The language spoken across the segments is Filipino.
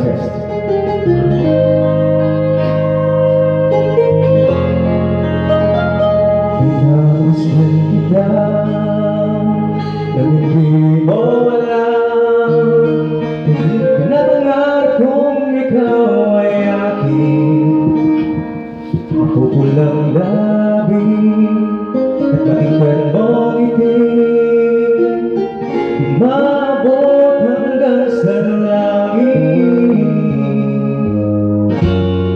Test. Pinamasdan kita nang hindi mo alam. Pinapangarap kong ikaw ay akin. Mapupulang labi at makinggan mong itim, umabot hanggang sa langit.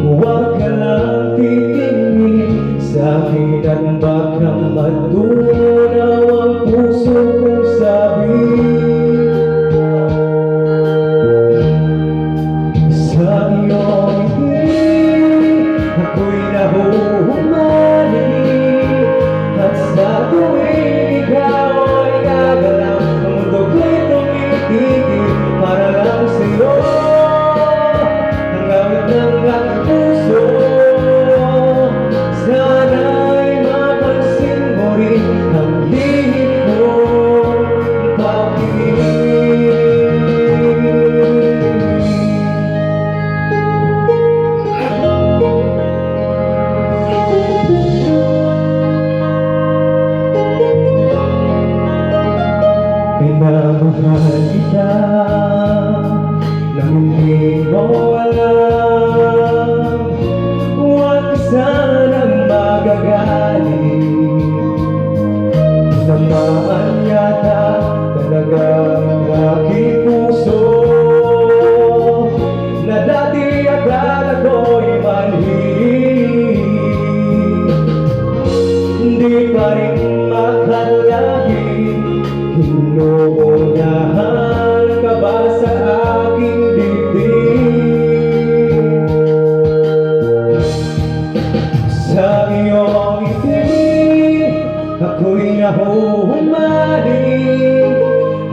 Huwag ka lang titingin sa akin at baka matunaw ang puso kong sabi. Sa iyong ngiti ako'y nahuhumali, at sa tuwing ikaw ay gagalaw, ang mundo ko'y tumitigil para lang sa'yo. Ang awit ng aking puso, sana'y mapansin mo rin ang lihim kong pag-ibig. Minamahal kita nang hindi mo alam. Huwag ka sanang magagaling, tamaan yata talaga ang aking puso, na dati akala ko'y manhid. Hindi pa rin makalagi, inuunahan ka ba sa aking dibdib? Sa iyong ngiti ako'y nahuhumaling,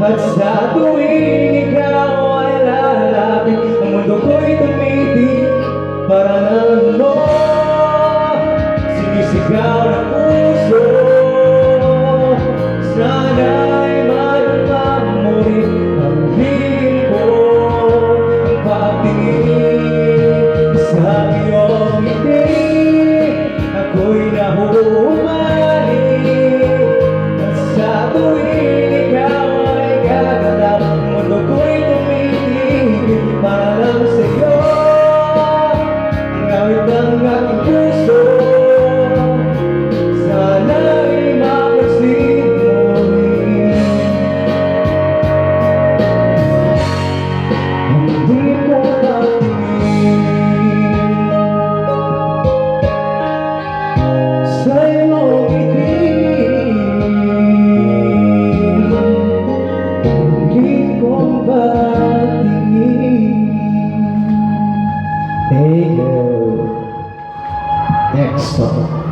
at sa tuwing ikaw ay lalapit, ang mundo ko'y tumitig para lang mo. Sinisigaw ng puso, sana'y maluma mo rin ang lihim ko, ang pagtingin. Sa iyong ngiti ako'y nahuhumaling, at sa tuwing ikaw ay gagalaw, ang mundo ko'y tumitigil para lang sa'yo. Ang awit ng aking puso, sana'y mapansin mo rin ang lihim kong pagtingin. Sa iyong ngiti, ang lihim kong pagtingin. Hey girl, next song.